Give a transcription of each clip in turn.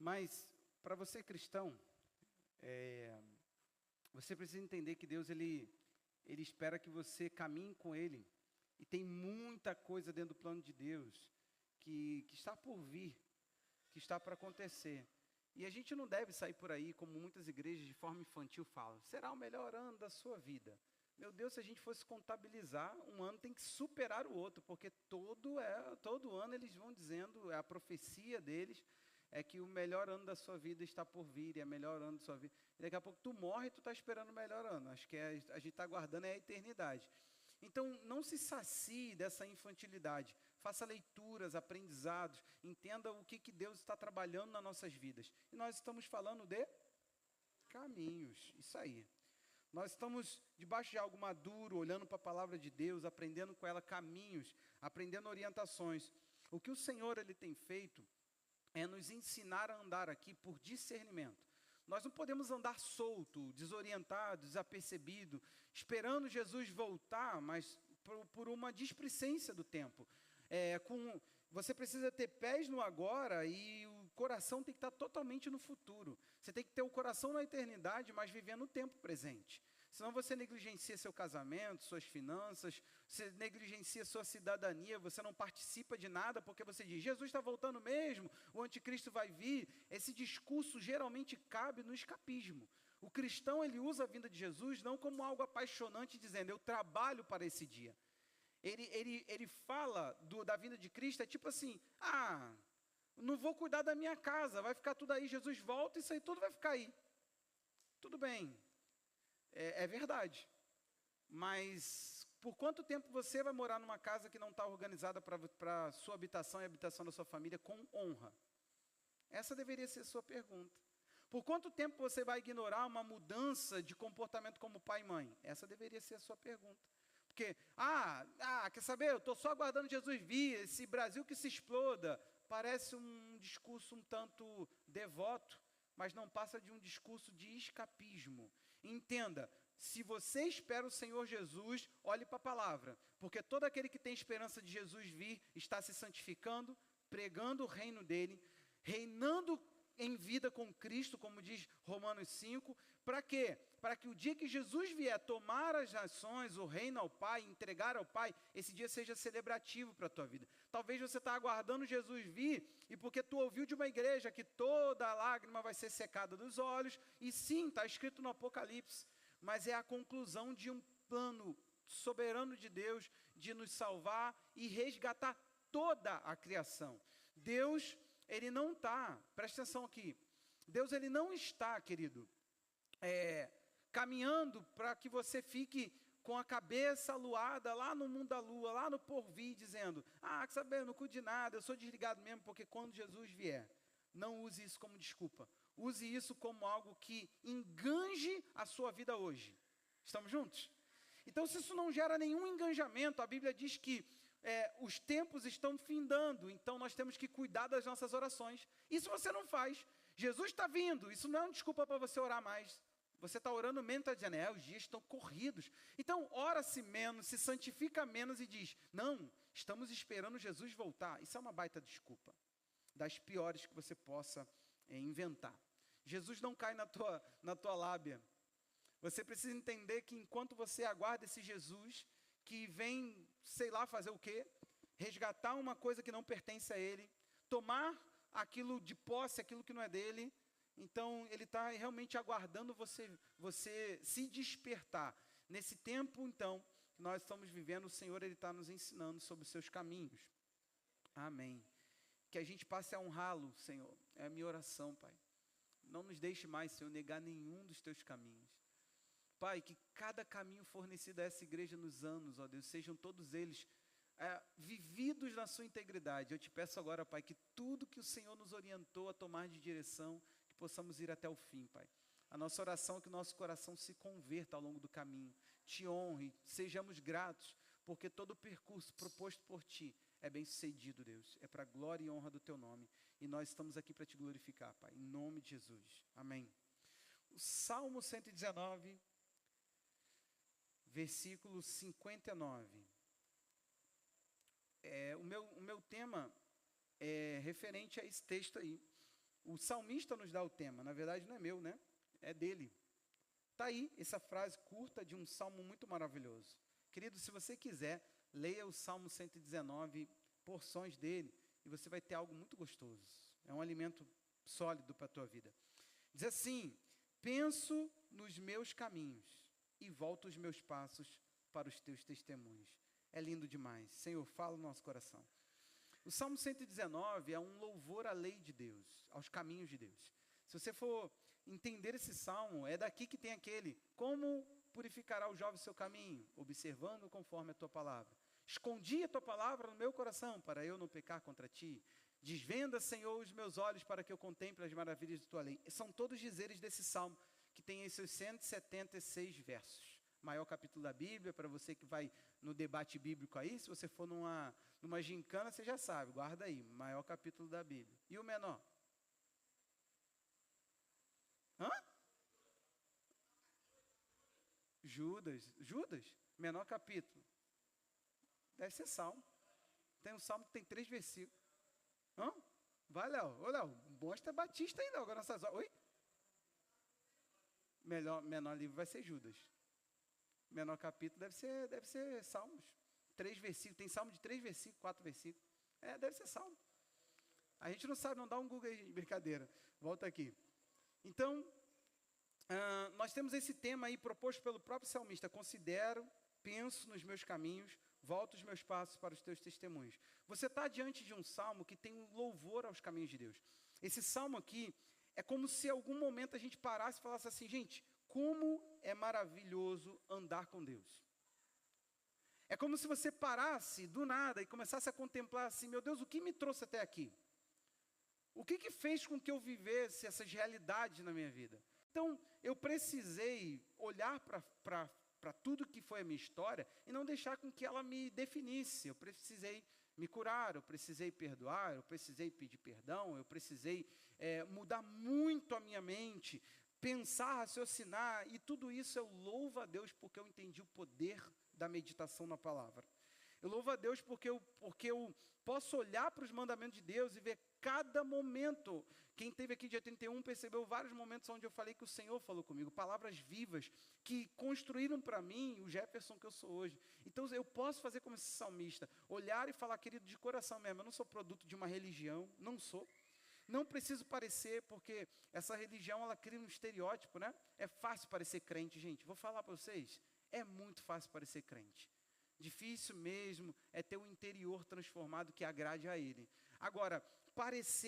Mas, para você cristão, você precisa entender que Deus, Ele espera que você caminhe com Ele. E tem muita coisa dentro do plano de Deus que está por vir, que está para acontecer. E a gente não deve sair por aí, como muitas igrejas de forma infantil falam, será o melhor ano da sua vida. Meu Deus, se a gente fosse contabilizar, um ano tem que superar o outro, porque todo ano eles vão dizendo, a profecia deles é que o melhor ano da sua vida está por vir, é o melhor ano da sua vida. E daqui a pouco tu morre e tu está esperando o melhor ano. Acho que a gente está aguardando a eternidade. Então, não se sacie dessa infantilidade. Faça leituras, aprendizados, entenda o que Deus está trabalhando nas nossas vidas. E nós estamos falando de caminhos, isso aí. Nós estamos debaixo de algo maduro, olhando para a palavra de Deus, aprendendo com ela caminhos, aprendendo orientações. O que o Senhor ele tem feito é nos ensinar a andar aqui por discernimento. Nós não podemos andar solto, desorientado, desapercebido, esperando Jesus voltar, mas por uma displicência do tempo. Você precisa ter pés no agora e o coração tem que estar totalmente no futuro. Você tem que ter o coração na eternidade, mas vivendo o tempo presente. Senão você negligencia seu casamento, suas finanças, você negligencia sua cidadania, você não participa de nada, porque você diz, Jesus está voltando mesmo, o anticristo vai vir. Esse discurso geralmente cabe no escapismo. O cristão, ele usa a vinda de Jesus não como algo apaixonante, dizendo, eu trabalho para esse dia. Ele fala da vinda de Cristo, é tipo assim, não vou cuidar da minha casa, vai ficar tudo aí, Jesus volta, isso aí tudo vai ficar aí. Tudo bem. É verdade, mas por quanto tempo você vai morar numa casa que não está organizada para a sua habitação e a habitação da sua família com honra? Essa deveria ser a sua pergunta. Por quanto tempo você vai ignorar uma mudança de comportamento como pai e mãe? Essa deveria ser a sua pergunta. Porque, quer saber, eu estou só aguardando Jesus vir, esse Brasil que se exploda. Parece um discurso um tanto devoto, mas não passa de um discurso de escapismo. Entenda, se você espera o Senhor Jesus, olhe para a palavra, porque todo aquele que tem esperança de Jesus vir, está se santificando, pregando o reino dele, reinando em vida com Cristo, como diz Romanos 5, para quê? Para que o dia que Jesus vier tomar as nações, o reino ao Pai, entregar ao Pai, esse dia seja celebrativo para a tua vida. Talvez você está aguardando Jesus vir, e porque tu ouviu de uma igreja que toda lágrima vai ser secada dos olhos, e sim, está escrito no Apocalipse, mas é a conclusão de um plano soberano de Deus, de nos salvar e resgatar toda a criação. Deus, ele não está, presta atenção aqui, Deus ele não está, querido, caminhando para que você fique com a cabeça aluada lá no mundo da lua, lá no porvir, dizendo, quer saber, eu não cuido de nada, eu sou desligado mesmo, porque quando Jesus vier, não use isso como desculpa, use isso como algo que enganje a sua vida hoje. Estamos juntos? Então, se isso não gera nenhum engajamento, a Bíblia diz que os tempos estão findando, então nós temos que cuidar das nossas orações. Isso você não faz. Jesus está vindo, isso não é uma desculpa para você orar mais. Você está orando menos, está dizendo, os dias estão corridos. Então, ora-se menos, se santifica menos e diz, não, estamos esperando Jesus voltar. Isso é uma baita desculpa, das piores que você possa inventar. Jesus não cai na tua lábia. Você precisa entender que enquanto você aguarda esse Jesus, que vem, sei lá, fazer o quê? Resgatar uma coisa que não pertence a ele, tomar aquilo de posse, aquilo que não é dele. Então, ele está realmente aguardando você se despertar. Nesse tempo, então, que nós estamos vivendo, o Senhor ele está nos ensinando sobre os seus caminhos. Amém. Que a gente passe a honrá-lo, Senhor. É a minha oração, Pai. Não nos deixe mais, Senhor, negar nenhum dos teus caminhos. Pai, que cada caminho fornecido a essa igreja nos anos, ó Deus, sejam todos eles vividos na sua integridade. Eu te peço agora, Pai, que tudo que o Senhor nos orientou a tomar de direção, que possamos ir até o fim, Pai. A nossa oração é que o nosso coração se converta ao longo do caminho, te honre, sejamos gratos, porque todo o percurso proposto por Ti é bem sucedido, Deus. É para a glória e honra do Teu nome. E nós estamos aqui para Te glorificar, Pai, em nome de Jesus. Amém. O Salmo 119... versículo 59. O meu tema é referente a esse texto aí. O salmista nos dá o tema, na verdade não é meu, né? É dele. Está aí essa frase curta de um salmo muito maravilhoso. Querido, se você quiser, leia o Salmo 119, porções dele, e você vai ter algo muito gostoso. É um alimento sólido para a tua vida. Diz assim: penso nos meus caminhos e volto os meus passos para os teus testemunhos. É lindo demais. Senhor, fala no nosso coração. O Salmo 119 é um louvor à lei de Deus, aos caminhos de Deus. Se você for entender esse salmo, é daqui que tem aquele: como purificará o jovem seu caminho? Observando conforme a tua palavra. Escondi a tua palavra no meu coração, para eu não pecar contra ti. Desvenda, Senhor, os meus olhos, para que eu contemple as maravilhas de tua lei. São todos dizeres desse salmo, que tem em seus 176 versos. Maior capítulo da Bíblia, para você que vai no debate bíblico aí, se você for numa gincana, você já sabe, guarda aí, maior capítulo da Bíblia. E o menor? Hã? Judas, menor capítulo. Deve ser Salmo. Tem um Salmo que tem 3 versículos. Hã? Vai, Léo. Ô, Léo, mostra Batista aí, Léo, agora nessas horas. Oi? Menor livro vai ser Judas. Menor capítulo deve ser Salmos. 3 versículos. Tem Salmo de 3 versículos, 4 versículos. Deve ser Salmo. A gente não sabe, não dá um Google aí, brincadeira. Volta aqui. Então, nós temos esse tema aí proposto pelo próprio salmista: considero, penso nos meus caminhos, volto os meus passos para os teus testemunhos. Você está diante de um salmo que tem um louvor aos caminhos de Deus. Esse salmo aqui é como se em algum momento a gente parasse e falasse assim: gente, como é maravilhoso andar com Deus. É como se você parasse do nada e começasse a contemplar assim: meu Deus, o que me trouxe até aqui? O que fez com que eu vivesse essas realidades na minha vida? Então, eu precisei olhar para tudo que foi a minha história e não deixar com que ela me definisse. Eu precisei me curar, eu precisei perdoar, eu precisei pedir perdão, eu precisei mudar muito a minha mente, pensar, raciocinar, e tudo isso eu louvo a Deus porque eu entendi o poder da meditação na palavra. Eu louvo a Deus porque eu posso olhar para os mandamentos de Deus e ver cada momento. Quem esteve aqui dia 31 percebeu vários momentos onde eu falei que o Senhor falou comigo, palavras vivas que construíram para mim o Jefferson que eu sou hoje. Então eu posso fazer como esse salmista, olhar e falar: querido, de coração mesmo, eu não sou produto de uma religião, não sou. Não preciso parecer, porque essa religião, ela cria um estereótipo, né? É fácil parecer crente, gente. Vou falar para vocês, é muito fácil parecer crente. Difícil mesmo é ter um interior transformado que agrade a Ele. Agora,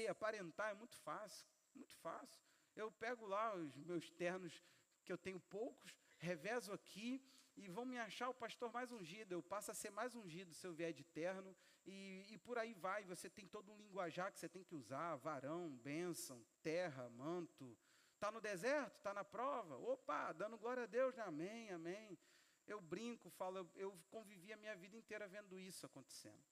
aparentar é muito fácil, muito fácil. Eu pego lá os meus ternos, que eu tenho poucos, revezo aqui, e vão me achar o pastor mais ungido. Eu passo a ser mais ungido se eu vier de terno, e por aí vai. Você tem todo um linguajar que você tem que usar: varão, bênção, terra, manto. Está no deserto? Está na prova? Opa, dando glória a Deus, né? Amém, amém. Eu brinco, falo, eu convivi a minha vida inteira vendo isso acontecendo.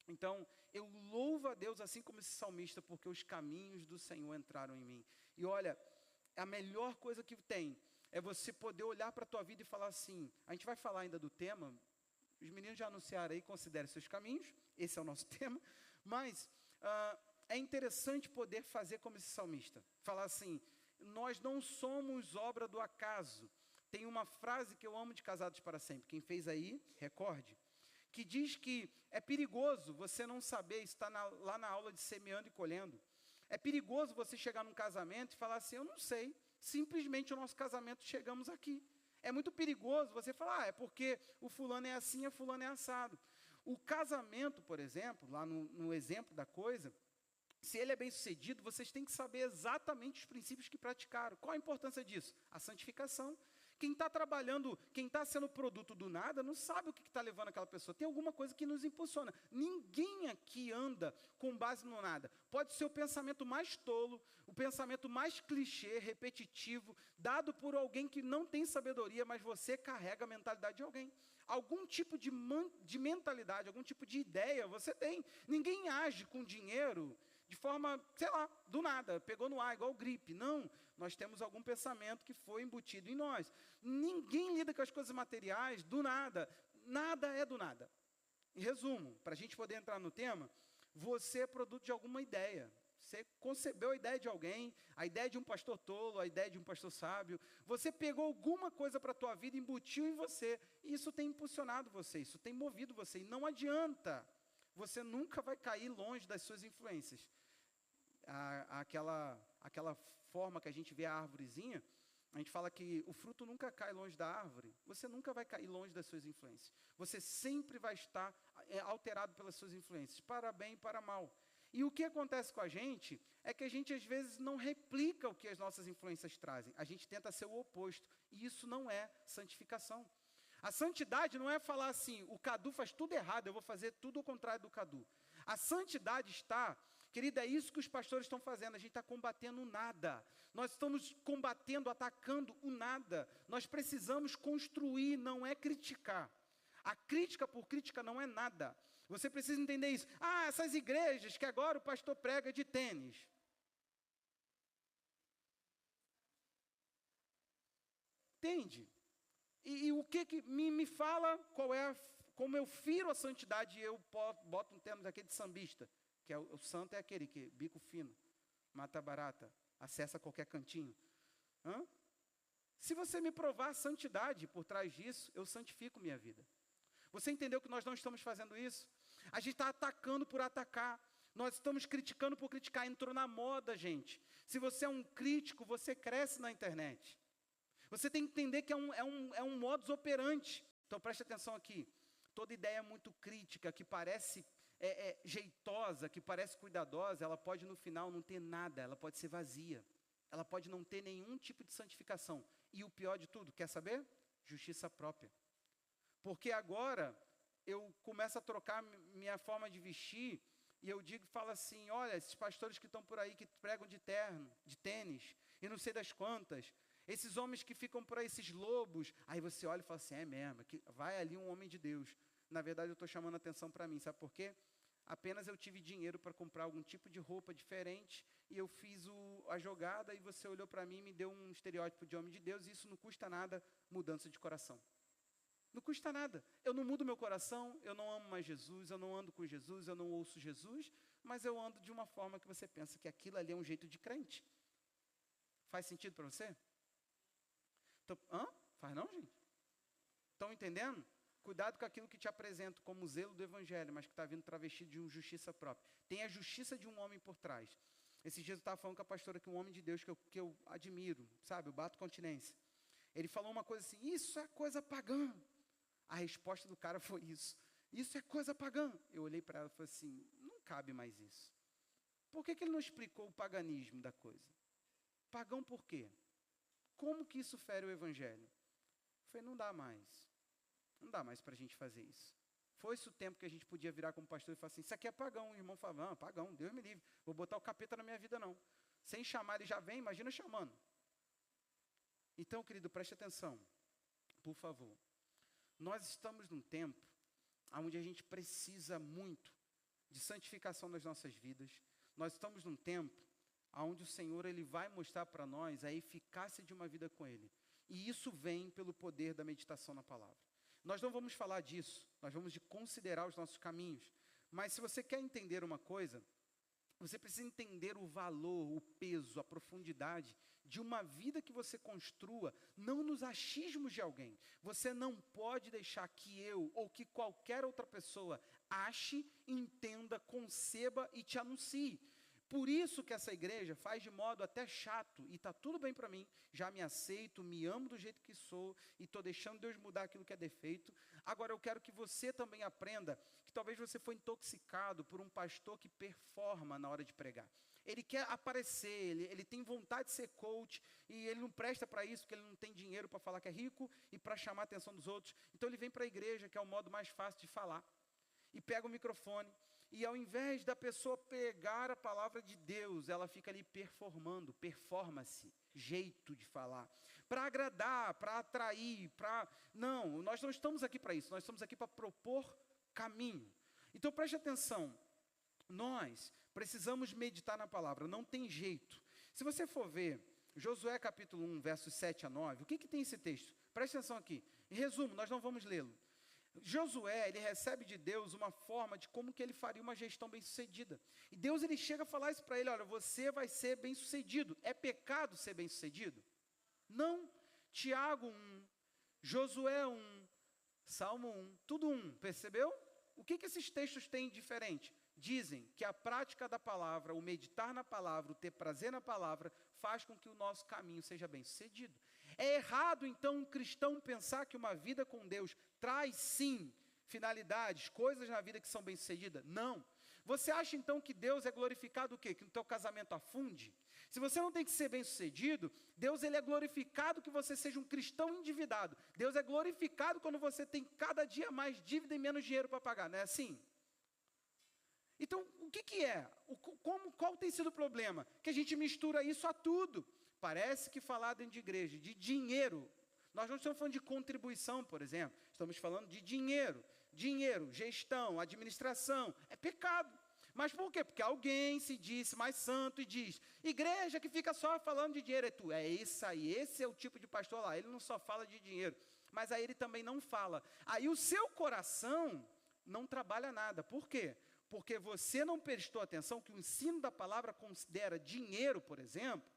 Então, eu louvo a Deus assim como esse salmista, porque os caminhos do Senhor entraram em mim. E olha, a melhor coisa que tem é você poder olhar para a tua vida e falar assim: a gente vai falar ainda do tema, os meninos já anunciaram aí, considere seus caminhos, esse é o nosso tema, mas é interessante poder fazer como esse salmista, falar assim: nós não somos obra do acaso. Tem uma frase que eu amo de Casados para Sempre, quem fez aí, recorde, que diz que é perigoso você não saber, está lá na aula de semeando e colhendo. É perigoso você chegar num casamento e falar assim: eu não sei, simplesmente o nosso casamento chegamos aqui. É muito perigoso você falar: é porque o fulano é assim, a fulano é assado. O casamento, por exemplo, lá no exemplo da coisa, se ele é bem sucedido, vocês têm que saber exatamente os princípios que praticaram. Qual a importância disso? A santificação. Quem está trabalhando, quem está sendo produto do nada, não sabe o que está levando aquela pessoa. Tem alguma coisa que nos impulsiona. Ninguém aqui anda com base no nada. Pode ser o pensamento mais tolo, o pensamento mais clichê, repetitivo, dado por alguém que não tem sabedoria, mas você carrega a mentalidade de alguém. Algum tipo de mentalidade, algum tipo de ideia você tem. Ninguém age com dinheiro de forma, sei lá, do nada, pegou no ar, igual gripe. Não, nós temos algum pensamento que foi embutido em nós. Ninguém lida com as coisas materiais do nada. Nada é do nada. Em resumo, para a gente poder entrar no tema, você é produto de alguma ideia. Você concebeu a ideia de alguém, a ideia de um pastor tolo, a ideia de um pastor sábio. Você pegou alguma coisa para a tua vida, embutiu em você. E isso tem impulsionado você, isso tem movido você. E não adianta. Você nunca vai cair longe das suas influências. Aquela forma que a gente vê a árvorezinha, a gente fala que o fruto nunca cai longe da árvore. Você nunca vai cair longe das suas influências. Você sempre vai estar alterado pelas suas influências, para bem e para mal. E o que acontece com a gente é que a gente, às vezes, não replica o que as nossas influências trazem. A gente tenta ser o oposto. E isso não é santificação. A santidade não é falar assim, o Cadu faz tudo errado, eu vou fazer tudo ao contrário do Cadu. A santidade está, querida, é isso que os pastores estão fazendo, a gente está combatendo o nada. Nós estamos combatendo, atacando o nada. Nós precisamos construir, não é criticar. A crítica por crítica não é nada. Você precisa entender isso. Ah, essas igrejas que agora o pastor prega de tênis. Entende? E o que me fala como eu firo a santidade, e eu boto um termo aqui de sambista, que é o santo é aquele que bico fino, mata barata, acessa qualquer cantinho. Se você me provar a santidade por trás disso, eu santifico minha vida. Você entendeu que nós não estamos fazendo isso? A gente está atacando por atacar. Nós estamos criticando por criticar. Entrou na moda, gente. Se você é um crítico, você cresce na internet. Você tem que entender que é um modus operandi. Então, preste atenção aqui. Toda ideia muito crítica, que parece jeitosa, que parece cuidadosa, ela pode no final não ter nada, ela pode ser vazia. Ela pode não ter nenhum tipo de santificação. E o pior de tudo, quer saber? Justiça própria. Porque agora eu começo a trocar minha forma de vestir e eu falo assim, olha, esses pastores que estão por aí, que pregam de terno, de tênis, e não sei das quantas, esses homens que ficam por aí, esses lobos, aí você olha e fala assim, é mesmo, que vai ali um homem de Deus. Na verdade, eu estou chamando a atenção para mim, sabe por quê? Apenas eu tive dinheiro para comprar algum tipo de roupa diferente, e eu fiz a jogada, e você olhou para mim e me deu um estereótipo de homem de Deus, e isso não custa nada, mudança de coração. Não custa nada. Eu não mudo meu coração, eu não amo mais Jesus, eu não ando com Jesus, eu não ouço Jesus, mas eu ando de uma forma que você pensa que aquilo ali é um jeito de crente. Faz sentido para você? Então, faz não, gente? Estão entendendo? Cuidado com aquilo que te apresento como zelo do evangelho, mas que está vindo travestido de uma justiça própria. Tem a justiça de um homem por trás. Esses dias eu estava falando com a pastora que um homem de Deus que eu admiro, sabe, eu bato continência. Ele falou uma coisa assim, isso é coisa pagã. A resposta do cara foi isso. Isso é coisa pagã. Eu olhei para ela e falei assim, não cabe mais isso. Por que ele não explicou o paganismo da coisa? Pagão por quê? Como que isso fere o evangelho? Eu falei, não dá mais. Não dá mais para a gente fazer isso. Foi-se o tempo que a gente podia virar como pastor e falar assim, isso aqui é pagão. O irmão falava, não, pagão, Deus me livre. Vou botar o capeta na minha vida não. Sem chamar ele já vem, imagina chamando. Então, querido, preste atenção. Por favor. Nós estamos num tempo onde a gente precisa muito de santificação das nossas vidas. Nós estamos num tempo onde o Senhor ele vai mostrar para nós a eficácia de uma vida com Ele. E isso vem pelo poder da meditação na palavra. Nós não vamos falar disso, nós vamos de considerar os nossos caminhos. Mas se você quer entender uma coisa, você precisa entender o valor, o peso, a profundidade de uma vida que você construa, não nos achismos de alguém. Você não pode deixar que eu ou que qualquer outra pessoa ache, entenda, conceba e te anuncie. Por isso que essa igreja faz de modo até chato, e está tudo bem para mim, já me aceito, me amo do jeito que sou, e estou deixando Deus mudar aquilo que é defeito. Agora eu quero que você também aprenda que talvez você foi intoxicado por um pastor que performa na hora de pregar. Ele quer aparecer, ele tem vontade de ser coach, e ele não presta para isso, porque ele não tem dinheiro para falar que é rico, e para chamar a atenção dos outros. Então ele vem para a igreja, que é o modo mais fácil de falar, e pega o microfone, e ao invés da pessoa pegar a palavra de Deus, ela fica ali performando, performance, jeito de falar, para agradar, para atrair, Não, nós não estamos aqui para isso, nós estamos aqui para propor caminho. Então preste atenção, nós precisamos meditar na palavra, não tem jeito. Se você for ver, Josué capítulo 1, versos 7 a 9, o que tem esse texto? Preste atenção aqui, em resumo, nós não vamos lê-lo. Josué, ele recebe de Deus uma forma de como que ele faria uma gestão bem-sucedida. E Deus, ele chega a falar isso para ele, olha, você vai ser bem-sucedido. É pecado ser bem-sucedido? Não. Tiago 1, Josué 1, Salmo 1, tudo 1, percebeu? O que esses textos têm de diferente? Dizem que a prática da palavra, o meditar na palavra, o ter prazer na palavra, faz com que o nosso caminho seja bem-sucedido. É errado, então, um cristão pensar que uma vida com Deus traz, sim, finalidades, coisas na vida que são bem-sucedidas? Não. Você acha, então, que Deus é glorificado o quê? Que no teu casamento afunde? Se você não tem que ser bem-sucedido, Deus, ele é glorificado que você seja um cristão endividado. Deus é glorificado quando você tem cada dia mais dívida e menos dinheiro para pagar, não é assim? Então, o que é? Qual tem sido o problema? Que a gente mistura isso a tudo. Parece que falar dentro de igreja de dinheiro, nós não estamos falando de contribuição, por exemplo, estamos falando de dinheiro. Dinheiro, gestão, administração, é pecado. Mas por quê? Porque alguém se disse mais santo e diz, igreja que fica só falando de dinheiro, é isso aí, esse é o tipo de pastor lá, ele não só fala de dinheiro, mas aí ele também não fala. Aí o seu coração não trabalha nada. Por quê? Porque você não prestou atenção que o ensino da palavra considera dinheiro, por exemplo,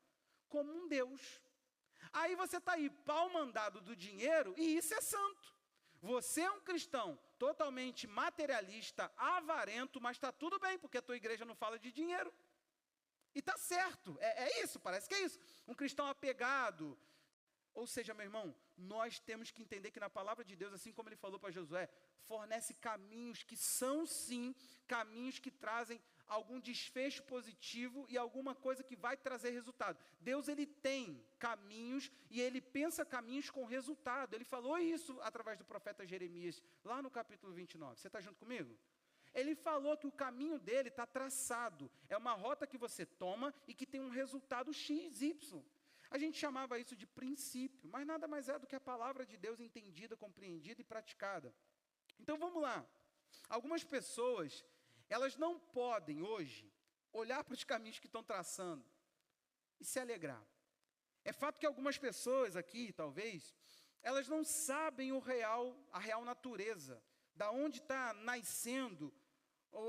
como um Deus. Aí você está aí, pau mandado do dinheiro, e isso é santo. Você é um cristão totalmente materialista, avarento, mas está tudo bem, porque a tua igreja não fala de dinheiro. E está certo, é isso, parece que é isso. Um cristão apegado. Ou seja, meu irmão, nós temos que entender que na palavra de Deus, assim como ele falou para Josué, fornece caminhos que são sim, caminhos que trazem algum desfecho positivo e alguma coisa que vai trazer resultado. Deus, ele tem caminhos e ele pensa caminhos com resultado. Ele falou isso através do profeta Jeremias, lá no capítulo 29. Você está junto comigo? Ele falou que o caminho dele está traçado. É uma rota que você toma e que tem um resultado X, Y. A gente chamava isso de princípio, mas nada mais é do que a palavra de Deus entendida, compreendida e praticada. Então vamos lá. Algumas pessoas, elas não podem hoje olhar para os caminhos que estão traçando e se alegrar. É fato que algumas pessoas aqui, talvez, elas não sabem a real natureza, da onde está nascendo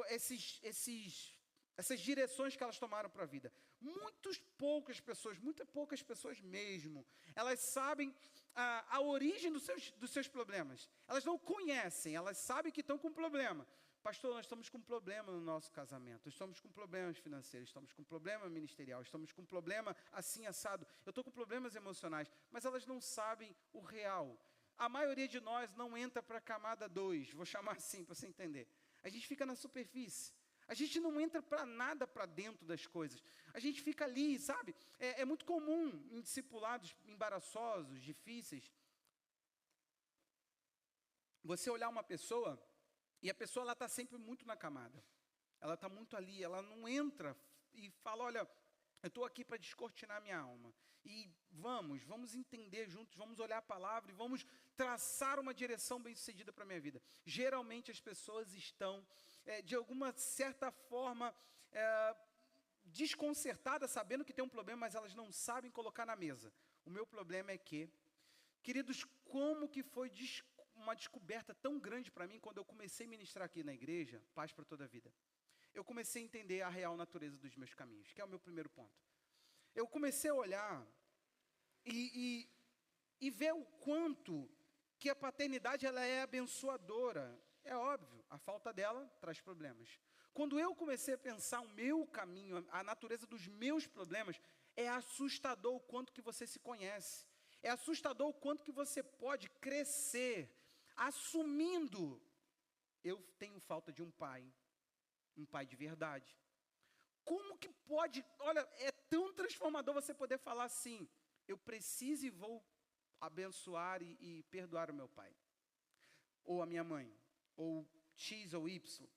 essas direções que elas tomaram para a vida. Muito poucas pessoas mesmo, elas sabem a origem dos seus problemas. Elas não conhecem, elas sabem que estão com problema. Pastor, nós estamos com problema no nosso casamento, estamos com problemas financeiros, estamos com problema ministerial, estamos com problema assim assado, eu estou com problemas emocionais, mas elas não sabem o real. A maioria de nós não entra para a camada 2, vou chamar assim para você entender. A gente fica na superfície. A gente não entra para nada para dentro das coisas. A gente fica ali, sabe? É muito comum em discipulados embaraçosos, difíceis, você olhar uma pessoa e a pessoa está sempre muito na camada. Ela está muito ali, ela não entra e fala, olha, eu estou aqui para descortinar minha alma. E vamos entender juntos, vamos olhar a palavra e vamos traçar uma direção bem-sucedida para a minha vida. Geralmente as pessoas estão, de alguma certa forma, desconcertadas, sabendo que tem um problema, mas elas não sabem colocar na mesa. O meu problema é que, queridos, como que foi uma descoberta tão grande para mim quando eu comecei a ministrar aqui na igreja, Paz para Toda a Vida. Eu comecei a entender a real natureza dos meus caminhos, que é o meu primeiro ponto. Eu comecei a olhar e ver o quanto que a paternidade ela é abençoadora. É óbvio, a falta dela traz problemas. Quando eu comecei a pensar o meu caminho, a natureza dos meus problemas, é assustador o quanto que você se conhece. É assustador o quanto que você pode crescer assumindo, eu tenho falta de um pai de verdade. Como que pode, olha, é tão transformador você poder falar assim, eu preciso e vou abençoar e perdoar o meu pai, ou a minha mãe, ou X ou Y.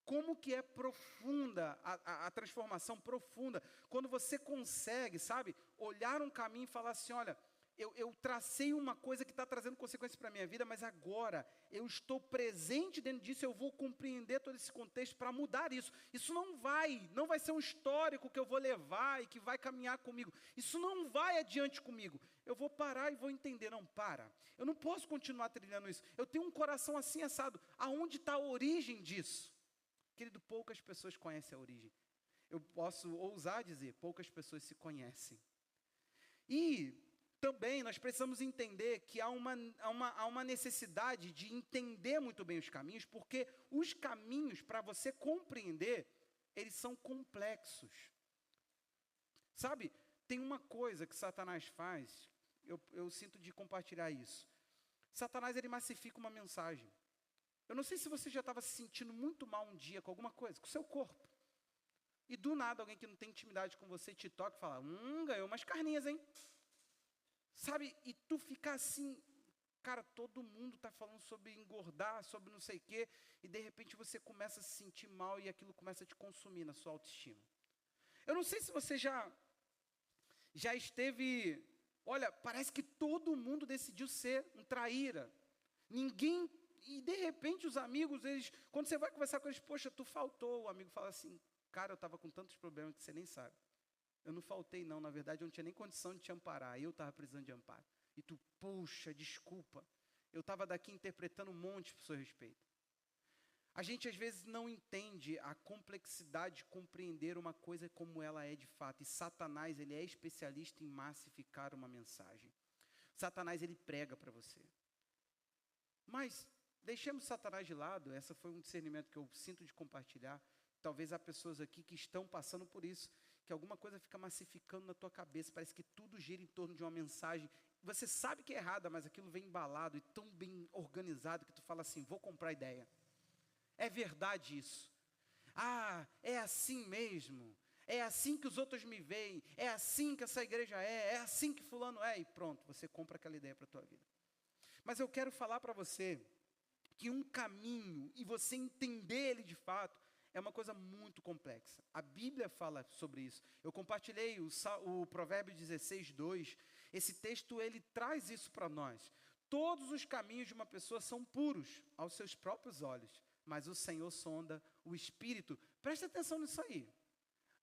Como que é profunda, a transformação profunda, quando você consegue, sabe, olhar um caminho e falar assim, olha, eu tracei uma coisa que está trazendo consequências para a minha vida, mas agora eu estou presente dentro disso, eu vou compreender todo esse contexto para mudar isso. Isso não vai ser um histórico que eu vou levar e que vai caminhar comigo. Isso não vai adiante comigo. Eu vou parar e vou entender. Não, para. Eu não posso continuar trilhando isso. Eu tenho um coração assim assado. Aonde está a origem disso? Querido, poucas pessoas conhecem a origem. Eu posso ousar dizer, poucas pessoas se conhecem. E também nós precisamos entender que há uma necessidade de entender muito bem os caminhos, porque os caminhos, para você compreender, eles são complexos. Sabe, tem uma coisa que Satanás faz, eu sinto de compartilhar isso. Satanás, ele massifica uma mensagem. Eu não sei se você já estava se sentindo muito mal um dia com alguma coisa, com o seu corpo. E do nada, alguém que não tem intimidade com você te toca e fala, ganhou umas carninhas, hein? Sabe, e tu fica assim, cara, todo mundo está falando sobre engordar, sobre não sei o quê, e de repente você começa a se sentir mal e aquilo começa a te consumir na sua autoestima. Eu não sei se você já esteve, olha, parece que todo mundo decidiu ser um traíra. Ninguém, e de repente os amigos, quando você vai conversar com eles, poxa, tu faltou, o amigo fala assim, cara, eu estava com tantos problemas que você nem sabe. Eu não faltei não, na verdade eu não tinha nem condição de te amparar, eu estava precisando de amparo. E tu, poxa, desculpa, eu estava daqui interpretando um monte por seu respeito. A gente às vezes não entende a complexidade de compreender uma coisa como ela é de fato. E Satanás, ele é especialista em massificar uma mensagem. Satanás, ele prega para você. Mas deixemos Satanás de lado, esse foi um discernimento que eu sinto de compartilhar. Talvez há pessoas aqui que estão passando por isso, que alguma coisa fica massificando na tua cabeça, parece que tudo gira em torno de uma mensagem. Você sabe que é errada, mas aquilo vem embalado e tão bem organizado que tu fala assim, vou comprar a ideia. É verdade isso. Ah, é assim mesmo. É assim que os outros me veem. É assim que essa igreja é. É assim que fulano é. E pronto, você compra aquela ideia para a tua vida. Mas eu quero falar para você que um caminho, e você entender ele de fato, é uma coisa muito complexa. A Bíblia fala sobre isso. Eu compartilhei o Provérbio 16, 2. Esse texto, ele traz isso para nós. Todos os caminhos de uma pessoa são puros aos seus próprios olhos, mas o Senhor sonda o espírito. Presta atenção nisso aí.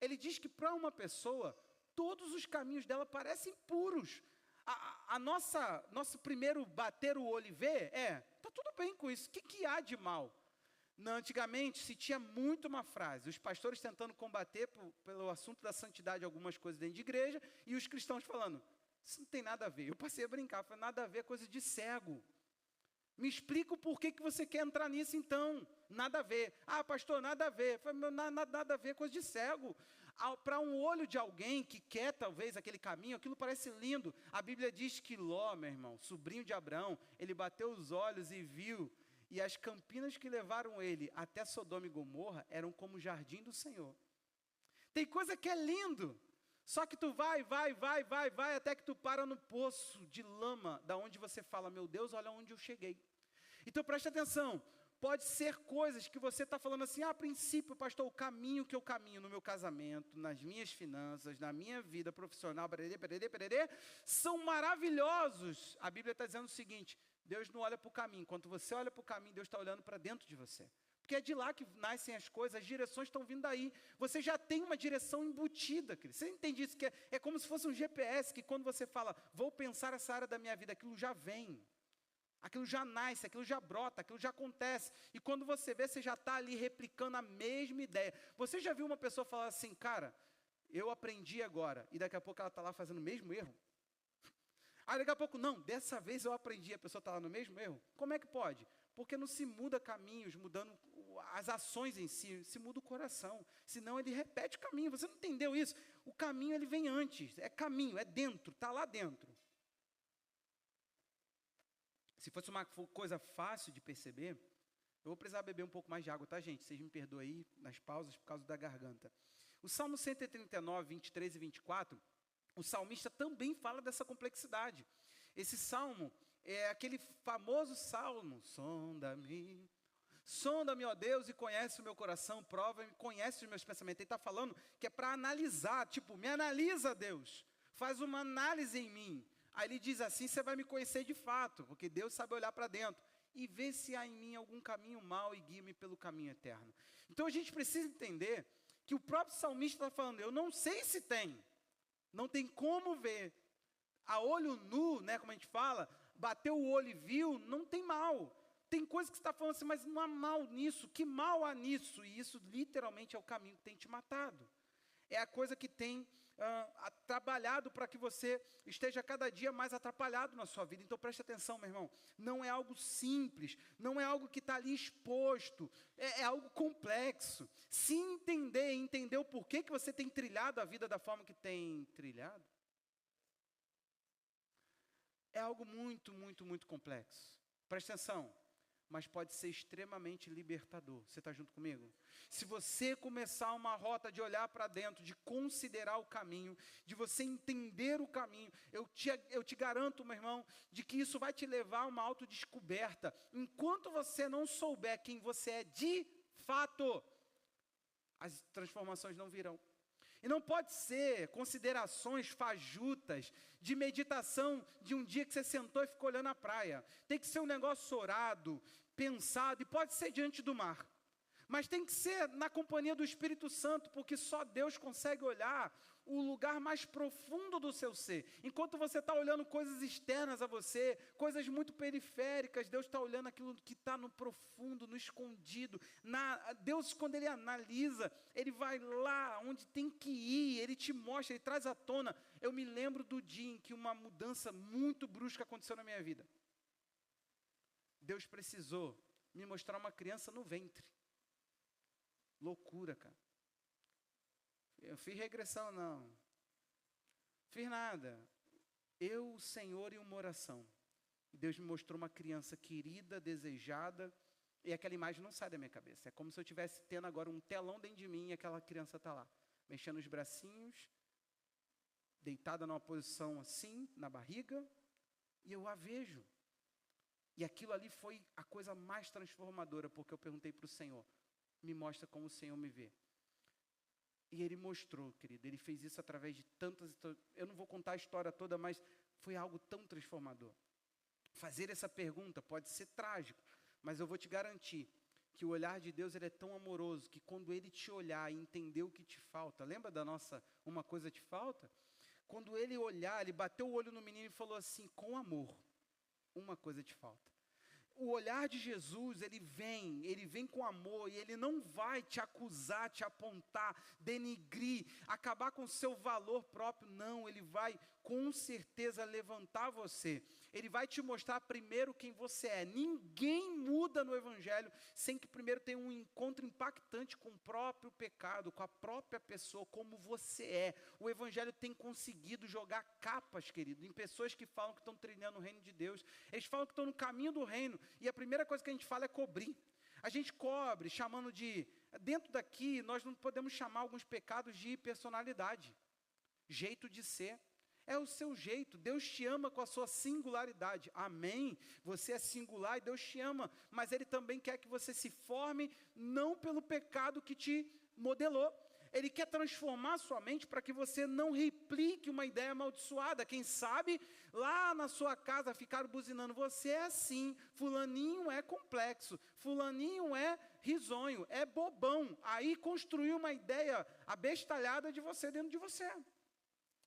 Ele diz que para uma pessoa, todos os caminhos dela parecem puros. Nosso primeiro bater o olho e ver está tudo bem com isso. O que há de mal? Antigamente se tinha muito uma frase, os pastores tentando combater pelo assunto da santidade algumas coisas dentro de igreja, e os cristãos falando, isso não tem nada a ver. Eu passei a brincar, falei, nada a ver, é coisa de cego. Me explica o porquê que você quer entrar nisso então. Nada a ver. Ah, pastor, nada a ver. Falei, nada a ver, coisa de cego. Para um olho de alguém que quer talvez aquele caminho, aquilo parece lindo. A Bíblia diz que Ló, meu irmão, sobrinho de Abraão, ele bateu os olhos e viu, e as campinas que levaram ele até Sodoma e Gomorra eram como o jardim do Senhor. Tem coisa que é lindo, só que tu vai, até que tu para no poço de lama, da onde você fala, meu Deus, olha onde eu cheguei. Então preste atenção, pode ser coisas que você está falando assim, a princípio, pastor, o caminho que eu caminho no meu casamento, nas minhas finanças, na minha vida profissional, são maravilhosos. A Bíblia está dizendo o seguinte, Deus não olha para o caminho, quando você olha para o caminho, Deus está olhando para dentro de você. Porque é de lá que nascem as coisas, as direções estão vindo daí. Você já tem uma direção embutida, querido. Você entende isso? Que é como se fosse um GPS, que quando você fala, vou pensar essa área da minha vida, aquilo já vem. Aquilo já nasce, aquilo já brota, aquilo já acontece. E quando você vê, você já está ali replicando a mesma ideia. Você já viu uma pessoa falar assim, cara, eu aprendi agora, e daqui a pouco ela está lá fazendo o mesmo erro? Aí daqui a pouco, não, dessa vez eu aprendi, a pessoa está lá no mesmo erro? Como é que pode? Porque não se muda caminhos, mudando as ações em si, se muda o coração. Senão ele repete o caminho. Você não entendeu isso? O caminho ele vem antes, é caminho, é dentro, está lá dentro. Se fosse uma coisa fácil de perceber, eu vou precisar beber um pouco mais de água, tá, gente? Vocês me perdoem aí nas pausas por causa da garganta. O Salmo 139, 23 e 24, o salmista também fala dessa complexidade. Esse salmo é aquele famoso salmo, sonda-me, ó Deus, e conhece o meu coração, prova-me, conhece os meus pensamentos. Ele está falando que é para analisar, tipo, me analisa, Deus, faz uma análise em mim. Aí ele diz assim, você vai me conhecer de fato, porque Deus sabe olhar para dentro e ver se há em mim algum caminho mau e guia-me pelo caminho eterno. Então a gente precisa entender que o próprio salmista está falando, eu não sei se tem, não tem como ver. A olho nu, né, como a gente fala, bateu o olho e viu, não tem mal. Tem coisa que você está falando assim, mas não há mal nisso, que mal há nisso? E isso literalmente é o caminho que tem te matado. É a coisa que tem trabalhado para que você esteja cada dia mais atrapalhado na sua vida. Então preste atenção, meu irmão, não é algo simples, não é algo que está ali exposto, é algo complexo. Se entender o porquê que você tem trilhado a vida da forma que tem trilhado, é algo muito, muito, muito complexo. Preste atenção. Mas pode ser extremamente libertador. Você está junto comigo? Se você começar uma rota de olhar para dentro, de considerar o caminho, de você entender o caminho, eu te garanto, meu irmão, de que isso vai te levar a uma autodescoberta. Enquanto você não souber quem você é de fato, as transformações não virão. E não pode ser considerações fajutas de meditação de um dia que você sentou e ficou olhando a praia. Tem que ser um negócio orado, pensado, e pode ser diante do mar. Mas tem que ser na companhia do Espírito Santo, porque só Deus consegue olhar o lugar mais profundo do seu ser. Enquanto você está olhando coisas externas a você, coisas muito periféricas, Deus está olhando aquilo que está no profundo, no escondido. Deus, quando Ele analisa, Ele vai lá onde tem que ir, Ele te mostra, Ele traz à tona. Eu me lembro do dia em que uma mudança muito brusca aconteceu na minha vida. Deus precisou me mostrar uma criança no ventre. Loucura, cara. Eu fiz regressão, não. Fiz nada. Eu, o Senhor e uma oração. Deus me mostrou uma criança querida, desejada, e aquela imagem não sai da minha cabeça. É como se eu estivesse tendo agora um telão dentro de mim e aquela criança está lá, mexendo os bracinhos, deitada numa posição assim, na barriga, e eu a vejo. E aquilo ali foi a coisa mais transformadora, porque eu perguntei para o Senhor, me mostra como o Senhor me vê. E Ele mostrou, querido, Ele fez isso através de tantas... Eu não vou contar a história toda, mas foi algo tão transformador. Fazer essa pergunta pode ser trágico, mas eu vou te garantir que o olhar de Deus ele é tão amoroso, que quando Ele te olhar e entender o que te falta, lembra da nossa uma coisa te falta? Quando Ele olhar, Ele bateu o olho no menino e falou assim, com amor, uma coisa te falta. O olhar de Jesus, ele vem com amor, e Ele não vai te acusar, te apontar, denigrir, acabar com o seu valor próprio, não, Ele vai com certeza levantar você. Ele vai te mostrar primeiro quem você é. Ninguém muda no Evangelho sem que primeiro tenha um encontro impactante com o próprio pecado, com a própria pessoa, como você é. O Evangelho tem conseguido jogar capas, querido, em pessoas que falam que estão trilhando o reino de Deus. Eles falam que estão no caminho do reino, e a primeira coisa que a gente fala é cobrir. A gente cobre, chamando de... Dentro daqui, nós não podemos chamar alguns pecados de personalidade, jeito de ser. É o seu jeito, Deus te ama com a sua singularidade, amém? Você é singular e Deus te ama, mas Ele também quer que você se forme, não pelo pecado que te modelou. Ele quer transformar a sua mente para que você não replique uma ideia amaldiçoada. Quem sabe, lá na sua casa ficaram buzinando, você é assim, fulaninho é complexo, fulaninho é risonho, é bobão. Aí construiu uma ideia abestalhada de você dentro de você.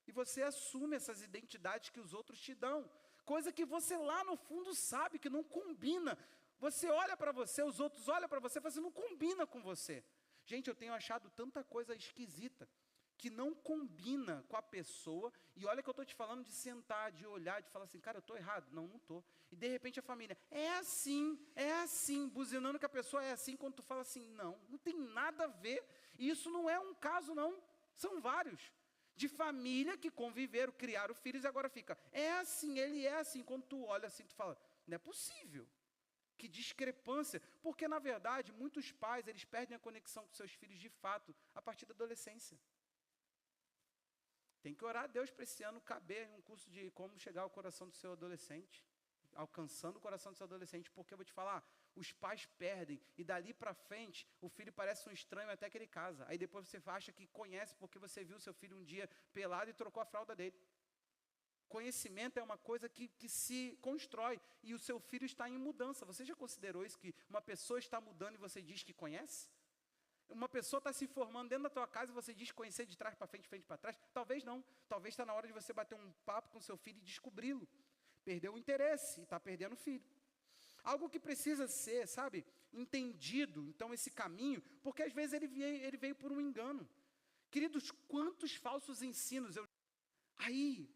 E você assume essas identidades que os outros te dão. Coisa que você lá no fundo sabe que não combina. Você olha para você, os outros olham para você e falam assim, não combina com você. Gente, eu tenho achado tanta coisa esquisita que não combina com a pessoa. E olha que eu estou te falando de sentar, de olhar, de falar assim, cara, eu estou errado. Não, não estou. E de repente a família, é assim, buzinando que a pessoa é assim, quando tu fala assim, não tem nada a ver. E isso não é um caso, não. São vários. De família que conviveram, criaram filhos e agora fica, é assim, ele é assim. Quando tu olha assim, tu fala, não é possível. Que discrepância. Porque, na verdade, muitos pais, eles perdem a conexão com seus filhos de fato, a partir da adolescência. Tem que orar a Deus para esse ano caber um curso de como chegar ao coração do seu adolescente. Alcançando o coração do seu adolescente. Porque eu vou te falar, os pais perdem, e dali para frente, o filho parece um estranho até que ele casa. Aí depois você acha que conhece, porque você viu seu filho um dia pelado e trocou a fralda dele. Conhecimento é uma coisa que se constrói, e o seu filho está em mudança. Você já considerou isso, que uma pessoa está mudando e você diz que conhece? Uma pessoa está se formando dentro da tua casa e você diz conhecer de trás para frente, frente para trás? Talvez não. Talvez está na hora de você bater um papo com seu filho e descobri-lo. Perdeu o interesse e está perdendo o filho. Algo que precisa ser, sabe, entendido, então, esse caminho, porque às vezes ele veio por um engano. Queridos, quantos falsos ensinos Aí,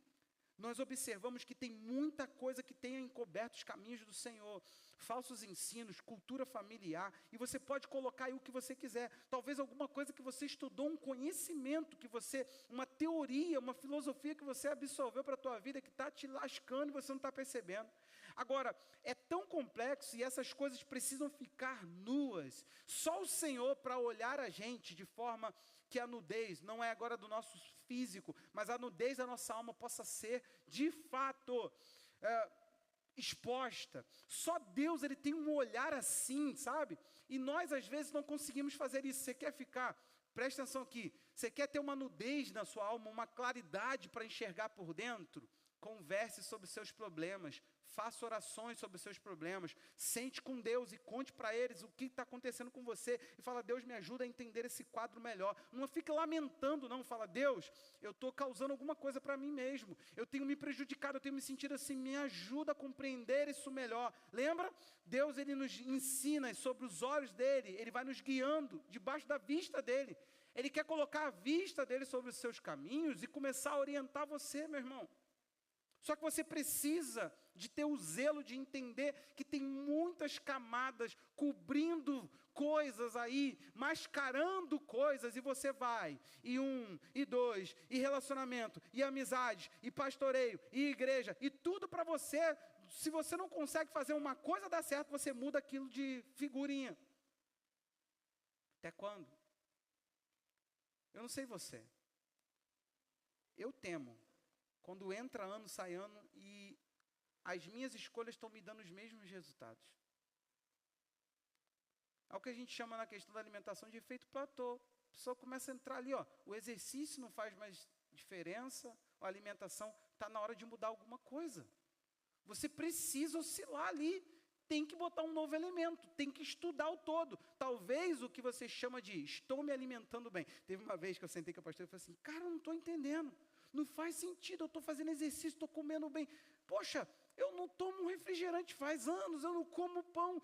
nós observamos que tem muita coisa que tenha encoberto os caminhos do Senhor. Falsos ensinos, cultura familiar, e você pode colocar aí o que você quiser. Talvez alguma coisa que você estudou, um conhecimento que você, uma teoria, uma filosofia que você absorveu para a tua vida, que está te lascando e você não está percebendo. Agora, é tão complexo e essas coisas precisam ficar nuas. Só o Senhor para olhar a gente de forma que a nudez não é agora do nosso físico, mas a nudez da nossa alma possa ser, de fato, exposta. Só Deus, Ele tem um olhar assim, sabe? E nós, às vezes, não conseguimos fazer isso. Você quer ficar, presta atenção aqui, você quer ter uma nudez na sua alma, uma claridade para enxergar por dentro? Converse sobre os seus problemas, faça orações sobre os seus problemas, sente com Deus e conte para eles o que está acontecendo com você, e fala, Deus, me ajuda a entender esse quadro melhor. Não fica lamentando, não, fala, Deus, eu estou causando alguma coisa para mim mesmo, eu tenho me prejudicado, eu tenho me sentido assim, me ajuda a compreender isso melhor. Lembra? Deus, Ele nos ensina sobre os olhos dEle, Ele vai nos guiando debaixo da vista dEle. Ele quer colocar a vista dEle sobre os seus caminhos e começar a orientar você, meu irmão. Só que você precisa de ter o zelo de entender que tem muitas camadas cobrindo coisas aí, mascarando coisas, e você vai, e 1, e 2, e relacionamento, e amizade, e pastoreio, e igreja, e tudo para você. Se você não consegue fazer uma coisa dar certo, você muda aquilo de figurinha. Até quando? Eu não sei você. Eu temo. Quando entra ano, sai ano, e as minhas escolhas estão me dando os mesmos resultados. É o que a gente chama na questão da alimentação de efeito platô. A pessoa começa a entrar ali, ó, o exercício não faz mais diferença, a alimentação, está na hora de mudar alguma coisa. Você precisa oscilar ali, tem que botar um novo elemento, tem que estudar o todo. Talvez o que você chama de estou me alimentando bem. Teve uma vez que eu sentei com a pastora e falei assim, cara, eu não estou entendendo. Não faz sentido, eu estou fazendo exercício, estou comendo bem. Poxa, eu não tomo um refrigerante faz anos, eu não como pão.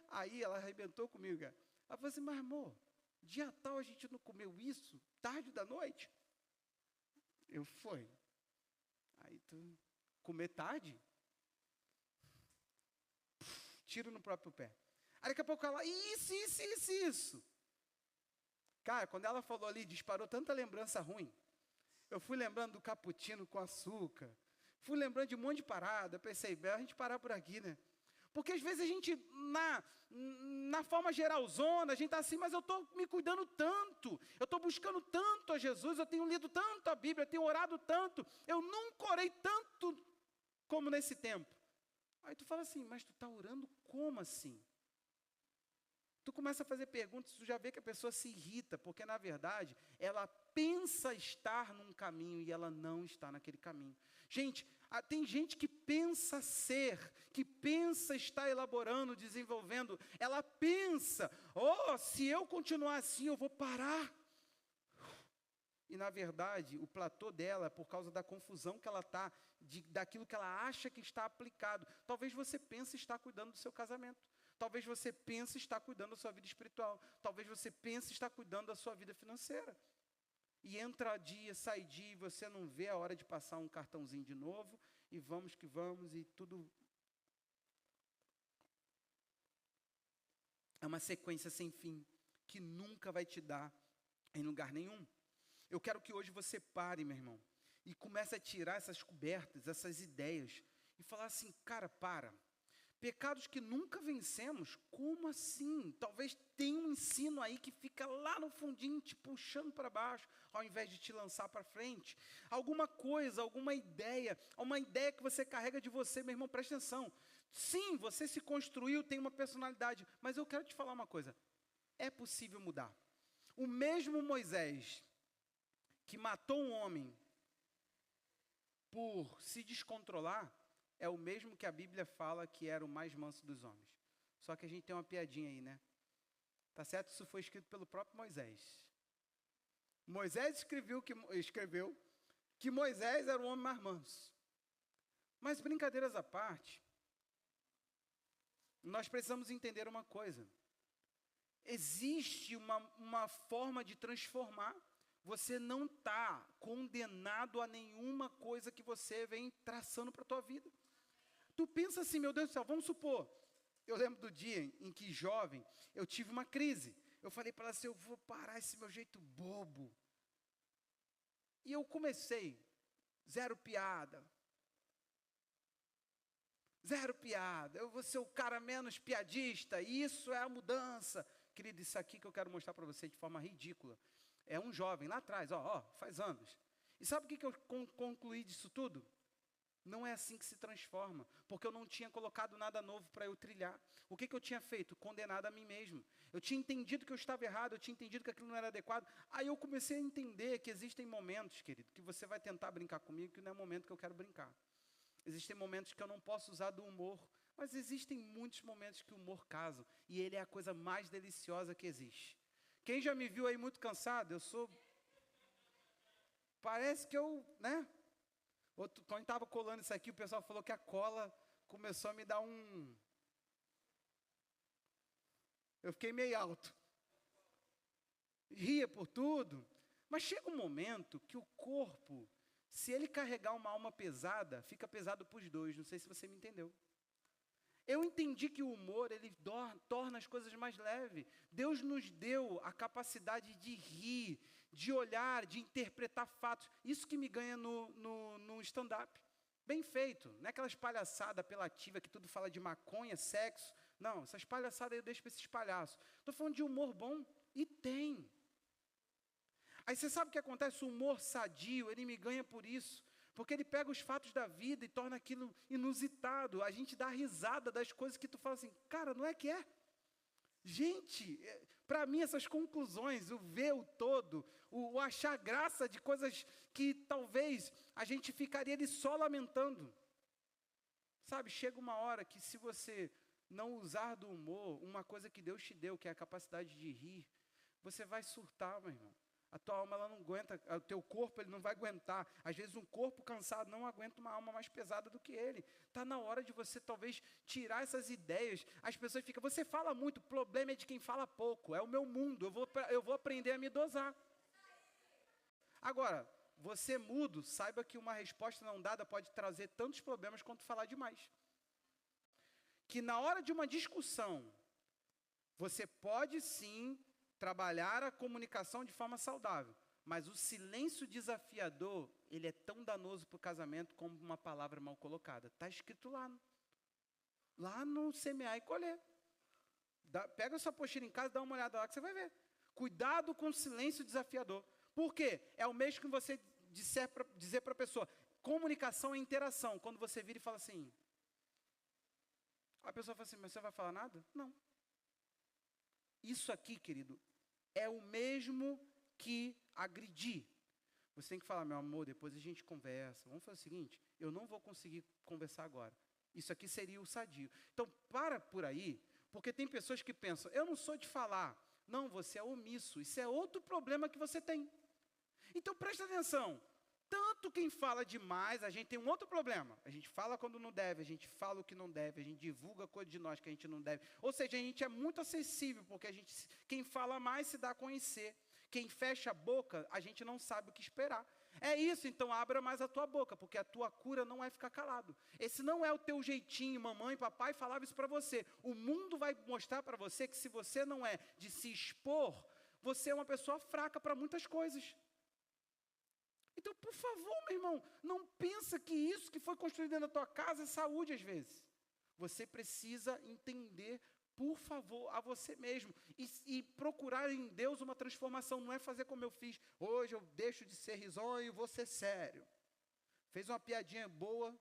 Aí ela arrebentou comigo, cara. Ela falou assim, mas amor, dia tal a gente não comeu isso, tarde da noite? Eu fui. Aí tu, comer tarde? Tiro no próprio pé. Aí daqui a pouco ela, isso. Cara, quando ela falou ali, disparou tanta lembrança ruim. Eu fui lembrando do cappuccino com açúcar, fui lembrando de um monte de parada. Eu pensei, a gente parar por aqui, né? Porque às vezes a gente, na forma geralzona, a gente está assim, mas eu estou me cuidando tanto, eu estou buscando tanto a Jesus, eu tenho lido tanto a Bíblia, eu tenho orado tanto, eu nunca orei tanto como nesse tempo. Aí tu fala assim, mas tu está orando como assim? Tu começa a fazer perguntas, tu já vê que a pessoa se irrita, porque na verdade, ela pensa estar num caminho e ela não está naquele caminho. Gente, tem gente que pensa ser, que pensa estar elaborando, desenvolvendo, ela pensa, se eu continuar assim, eu vou parar. E na verdade, o platô dela, por causa da confusão que ela está, daquilo que ela acha que está aplicado. Talvez você pense estar cuidando do seu casamento. Talvez você pense estar cuidando da sua vida espiritual. Talvez você pense estar cuidando da sua vida financeira. E entra dia, sai dia, e você não vê a hora de passar um cartãozinho de novo, e vamos que vamos, e tudo. É uma sequência sem fim, que nunca vai te dar em lugar nenhum. Eu quero que hoje você pare, meu irmão, e comece a tirar essas cobertas, essas ideias, e falar assim, cara, para. Pecados que nunca vencemos, como assim? Talvez tenha um ensino aí que fica lá no fundinho, te puxando para baixo, ao invés de te lançar para frente. Alguma coisa, alguma ideia, uma ideia que você carrega de você, meu irmão, presta atenção. Sim, você se construiu, tem uma personalidade, mas eu quero te falar uma coisa, é possível mudar. O mesmo Moisés, que matou um homem por se descontrolar, é o mesmo que a Bíblia fala que era o mais manso dos homens. Só que a gente tem uma piadinha aí, né? Tá certo? Isso foi escrito pelo próprio Moisés. Moisés escreveu que Moisés era o homem mais manso. Mas brincadeiras à parte, nós precisamos entender uma coisa. Existe uma forma de transformar. Você não está condenado a nenhuma coisa que você vem traçando para a tua vida. Tu pensa assim, meu Deus do céu, vamos supor, eu lembro do dia em que jovem, eu tive uma crise. Eu falei para ela assim, eu vou parar esse meu jeito bobo. E eu comecei, zero piada, eu vou ser o cara menos piadista, e isso é a mudança. Querido, isso aqui que eu quero mostrar para você de forma ridícula. É um jovem lá atrás, faz anos. E sabe o que eu concluí disso tudo? Não é assim que se transforma, porque eu não tinha colocado nada novo para eu trilhar. O que eu tinha feito? Condenado a mim mesmo. Eu tinha entendido que eu estava errado, eu tinha entendido que aquilo não era adequado. Aí eu comecei a entender que existem momentos, querido, que você vai tentar brincar comigo, que não é o momento que eu quero brincar. Existem momentos que eu não posso usar do humor, mas existem muitos momentos que o humor casa, e ele é a coisa mais deliciosa que existe. Quem já me viu aí muito cansado, parece que quando estava colando isso aqui, o pessoal falou que a cola começou a me dar eu fiquei meio alto. Ria por tudo, mas chega um momento que o corpo, se ele carregar uma alma pesada, fica pesado para os dois. Não sei se você me entendeu. Eu entendi que o humor, ele torna as coisas mais leves. Deus nos deu a capacidade de rir, de olhar, de interpretar fatos. Isso que me ganha no stand-up. Bem feito. Não é aquelas palhaçadas apelativas que tudo fala de maconha, sexo. Não, essas palhaçadas eu deixo para esses palhaços. Estou falando de humor bom. E tem. Aí você sabe o que acontece? O humor sadio, ele me ganha por isso. Porque ele pega os fatos da vida e torna aquilo inusitado. A gente dá risada das coisas que tu fala assim, cara, não é que é? Gente, para mim essas conclusões, o ver o todo, o achar graça de coisas que talvez a gente ficaria ali só lamentando. Sabe, chega uma hora que se você não usar do humor, uma coisa que Deus te deu, que é a capacidade de rir, você vai surtar, meu irmão. A tua alma ela não aguenta, o teu corpo ele não vai aguentar. Às vezes um corpo cansado não aguenta uma alma mais pesada do que ele. Está na hora de você talvez tirar essas ideias. As pessoas ficam, você fala muito, o problema é de quem fala pouco. É o meu mundo, eu vou aprender a me dosar. Agora, você mudo, saiba que uma resposta não dada pode trazer tantos problemas quanto falar demais. Que na hora de uma discussão, você pode sim trabalhar a comunicação de forma saudável, mas o silêncio desafiador, ele é tão danoso para o casamento como uma palavra mal colocada. Está escrito lá no semear e colher. Pega a sua apostila em casa, dá uma olhada lá que você vai ver. Cuidado com o silêncio desafiador. Por quê? É o mesmo que você dizer para a pessoa, comunicação é interação. Quando você vira e fala assim, a pessoa fala assim, mas você vai falar nada? Não. Isso aqui, querido, é o mesmo que agredir. Você tem que falar, meu amor, depois a gente conversa. Vamos fazer o seguinte, eu não vou conseguir conversar agora. Isso aqui seria o sadio. Então, para por aí, porque tem pessoas que pensam, eu não sou de falar. Não, você é omisso. Isso é outro problema que você tem. Então, presta atenção. Tanto quem fala demais, a gente tem um outro problema. A gente fala quando não deve, a gente fala o que não deve, a gente divulga coisa de nós que a gente não deve. Ou seja, a gente é muito acessível, porque quem fala mais se dá a conhecer. Quem fecha a boca, a gente não sabe o que esperar. É isso, então abra mais a tua boca, porque a tua cura não é ficar calado. Esse não é o teu jeitinho, mamãe, papai falava isso para você. O mundo vai mostrar para você que se você não é de se expor, você é uma pessoa fraca para muitas coisas. Então, por favor, meu irmão, não pensa que isso que foi construído dentro da tua casa é saúde às vezes. Você precisa entender, por favor, a você mesmo. E procurar em Deus uma transformação. Não é fazer como eu fiz. Hoje eu deixo de ser risonho e vou ser sério. Fez uma piadinha boa.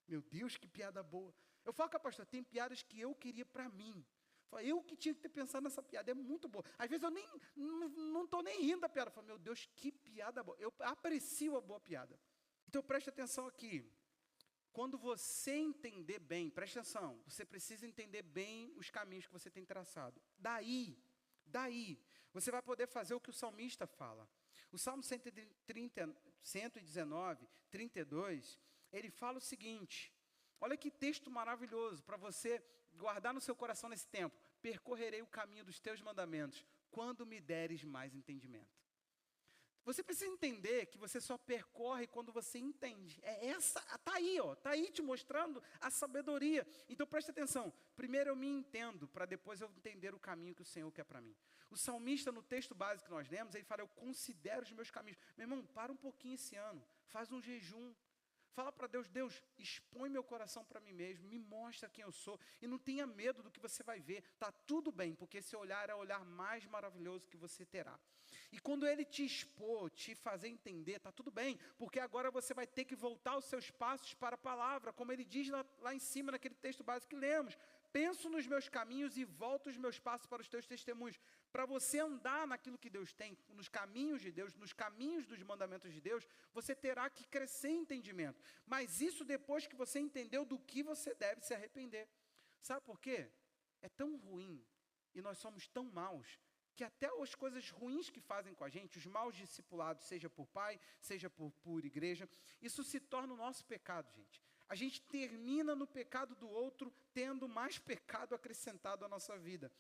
Meu Deus, que piada boa. Eu falo com a pastora, tem piadas que eu queria para mim. Eu que tinha que ter pensado nessa piada, é muito boa. Às vezes eu não estou nem rindo da piada. Eu falo, meu Deus, que piada boa. Eu aprecio a boa piada. Então preste atenção aqui. Quando você entender bem, preste atenção, você precisa entender bem os caminhos que você tem traçado. Daí, você vai poder fazer o que o salmista fala. O Salmo 119, 32, ele fala o seguinte, olha que texto maravilhoso para você guardar no seu coração nesse tempo. Percorrerei o caminho dos teus mandamentos, quando me deres mais entendimento. Você precisa entender que você só percorre quando você entende. Está aí te mostrando a sabedoria. Então preste atenção, primeiro eu me entendo, para depois eu entender o caminho que o Senhor quer para mim. O salmista, no texto básico que nós lemos, ele fala, eu considero os meus caminhos. Meu irmão, para um pouquinho esse ano, faz um jejum. Fala para Deus, Deus, expõe meu coração para mim mesmo, me mostra quem eu sou, e não tenha medo do que você vai ver, está tudo bem, porque esse olhar é o olhar mais maravilhoso que você terá. E quando Ele te expor, te fazer entender, está tudo bem, porque agora você vai ter que voltar os seus passos para a palavra, como Ele diz lá em cima, naquele texto básico que lemos. Penso nos meus caminhos e volto os meus passos para os teus testemunhos. Para você andar naquilo que Deus tem, nos caminhos de Deus, nos caminhos dos mandamentos de Deus, você terá que crescer em entendimento. Mas isso depois que você entendeu do que você deve se arrepender. Sabe por quê? É tão ruim e nós somos tão maus, que até as coisas ruins que fazem com a gente, os maus discipulados, seja por pai, seja por igreja, isso se torna o nosso pecado, gente. A gente termina no pecado do outro, tendo mais pecado acrescentado à nossa vida.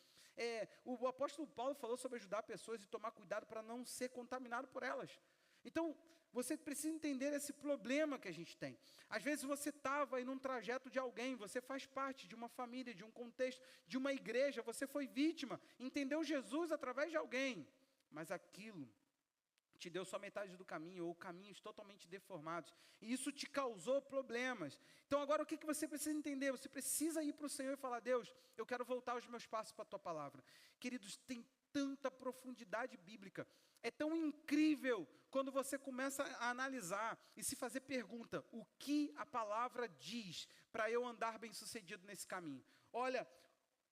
O apóstolo Paulo falou sobre ajudar pessoas e tomar cuidado para não ser contaminado por elas. Então, você precisa entender esse problema que a gente tem. Às vezes você estava em um trajeto de alguém, você faz parte de uma família, de um contexto, de uma igreja, você foi vítima, entendeu Jesus através de alguém, mas aquilo te deu só metade do caminho, ou caminhos totalmente deformados, e isso te causou problemas. Então agora o que você precisa entender? Você precisa ir para o Senhor e falar, Deus, eu quero voltar os meus passos para a Tua Palavra. Queridos, tem tanta profundidade bíblica, é tão incrível quando você começa a analisar e se fazer pergunta, o que a palavra diz para eu andar bem sucedido nesse caminho? Olha,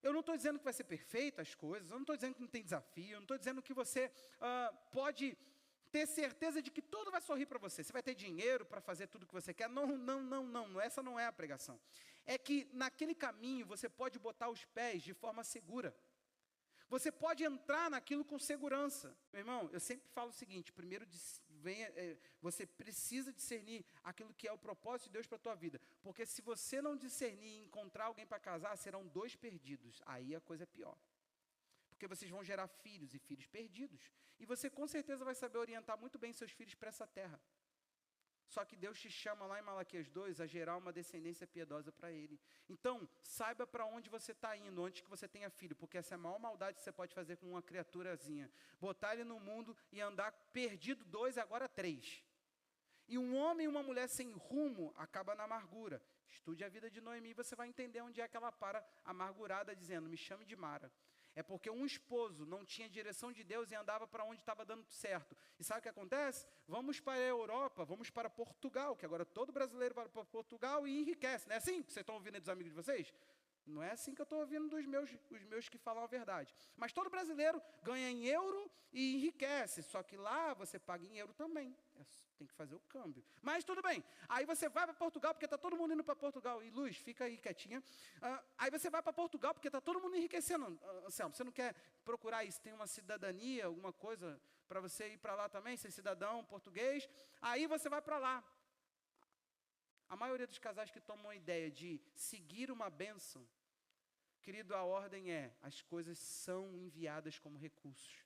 eu não estou dizendo que vai ser perfeito as coisas, eu não estou dizendo que não tem desafio, eu não estou dizendo que você pode ter certeza de que tudo vai sorrir para você, você vai ter dinheiro para fazer tudo o que você quer. Não, essa não é a pregação. É que naquele caminho você pode botar os pés de forma segura. Você pode entrar naquilo com segurança. Meu irmão, eu sempre falo o seguinte, primeiro você precisa discernir aquilo que é o propósito de Deus para a tua vida. Porque se você não discernir e encontrar alguém para casar, serão 2 perdidos. Aí a coisa é pior. Porque vocês vão gerar filhos e filhos perdidos. E você com certeza vai saber orientar muito bem seus filhos para essa terra. Só que Deus te chama lá em Malaquias 2 a gerar uma descendência piedosa para Ele. Então, saiba para onde você está indo, antes que você tenha filho. Porque essa é a maior maldade que você pode fazer com uma criaturazinha. Botar ele no mundo e andar perdido 2, agora 3. E um homem e uma mulher sem rumo acaba na amargura. Estude a vida de Noemi, você vai entender onde é que ela para amargurada, dizendo, me chame de Mara. É porque um esposo não tinha direção de Deus e andava para onde estava dando certo. E sabe o que acontece? Vamos para a Europa, vamos para Portugal, que agora todo brasileiro vai para Portugal e enriquece. Não é assim que vocês estão ouvindo dos amigos de vocês? Não é assim que eu estou ouvindo os meus que falam a verdade. Mas todo brasileiro ganha em euro e enriquece. Só que lá você paga em euro também. Tem que fazer o câmbio. Mas tudo bem. Aí você vai para Portugal, porque está todo mundo indo para Portugal. E Luz, fica aí quietinha. Aí você vai para Portugal, porque está todo mundo enriquecendo. Anselmo, você não quer procurar isso? Tem uma cidadania, alguma coisa para você ir para lá também, ser cidadão português. Aí você vai para lá. A maioria dos casais que tomam a ideia de seguir uma bênção, querido, a ordem as coisas são enviadas como recursos.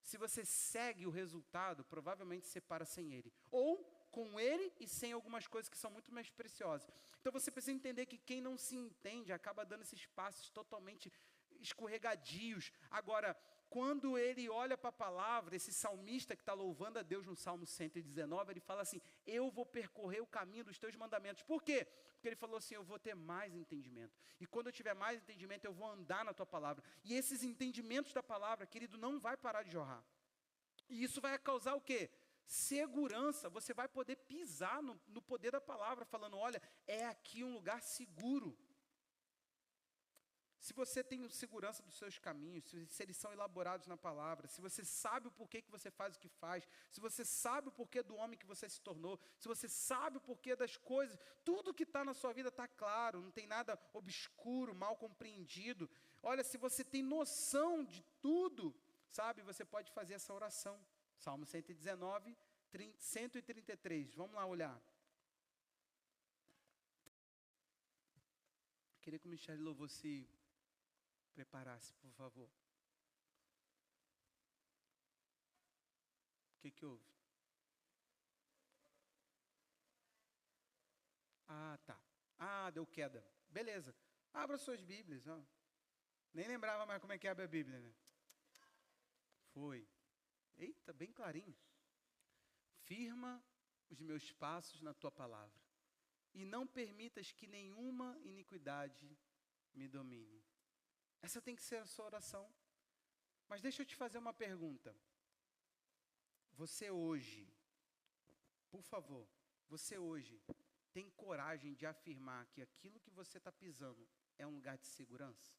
Se você segue o resultado, provavelmente você para sem ele. Ou com ele e sem algumas coisas que são muito mais preciosas. Então você precisa entender que quem não se entende acaba dando esses passos totalmente escorregadios. Agora, quando ele olha para a palavra, esse salmista que está louvando a Deus no Salmo 119, ele fala assim, eu vou percorrer o caminho dos teus mandamentos. Por quê? Porque ele falou assim, eu vou ter mais entendimento. E quando eu tiver mais entendimento, eu vou andar na tua palavra. E esses entendimentos da palavra, querido, não vai parar de jorrar. E isso vai causar o quê? Segurança. Você vai poder pisar no poder da palavra, falando, olha, é aqui um lugar seguro. se você tem segurança dos seus caminhos, se eles são elaborados na palavra, se você sabe o porquê que você faz o que faz, se você sabe o porquê do homem que você se tornou, se você sabe o porquê das coisas, tudo que está na sua vida está claro, não tem nada obscuro, mal compreendido. Olha, se você tem noção de tudo, sabe, você pode fazer essa oração. Salmo 119, 133, vamos lá olhar. Queria que o Michele Louvor se preparasse, por favor. O que houve? Ah, tá. Ah, deu queda. Beleza. Abra suas Bíblias. Ó. Nem lembrava mais como é que abre a Bíblia, né? Foi. Eita, bem clarinho. Firma os meus passos na tua palavra, e não permitas que nenhuma iniquidade me domine. Essa tem que ser a sua oração. Mas deixa eu te fazer uma pergunta. Você hoje, por favor, você hoje tem coragem de afirmar que aquilo que você está pisando é um lugar de segurança?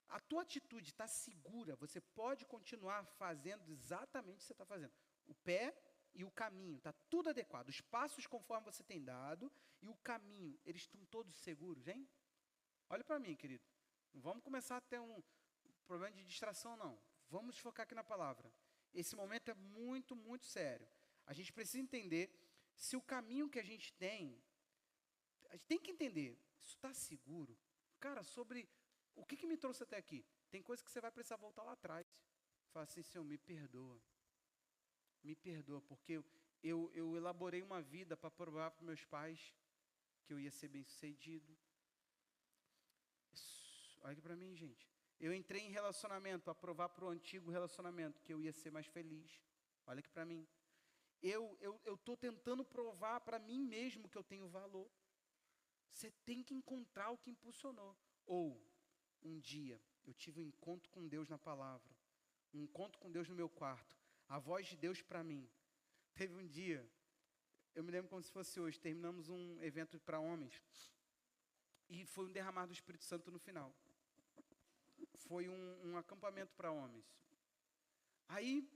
A tua atitude está segura, você pode continuar fazendo exatamente o que você está fazendo. O pé e o caminho, está tudo adequado. Os passos conforme você tem dado e o caminho, eles estão todos seguros, hein? Olha para mim, querido. Não vamos começar a ter um problema de distração, não. Vamos focar aqui na palavra. Esse momento é muito, muito sério. A gente precisa entender se o caminho que a gente tem que entender, isso está seguro? Cara, sobre o que me trouxe até aqui? Tem coisa que você vai precisar voltar lá atrás. Fala assim, Senhor, me perdoa. Me perdoa, porque eu elaborei uma vida para provar para meus pais que eu ia ser bem-sucedido. Olha aqui para mim, gente. Eu entrei em relacionamento para provar para o antigo relacionamento que eu ia ser mais feliz. Olha aqui para mim. Eu estou tentando provar para mim mesmo que eu tenho valor. Você tem que encontrar o que impulsionou. Ou, um dia, eu tive um encontro com Deus na palavra. Um encontro com Deus no meu quarto. A voz de Deus para mim. Teve um dia, eu me lembro como se fosse hoje, terminamos um evento para homens. E foi um derramar do Espírito Santo no final. Foi um acampamento para homens. Aí,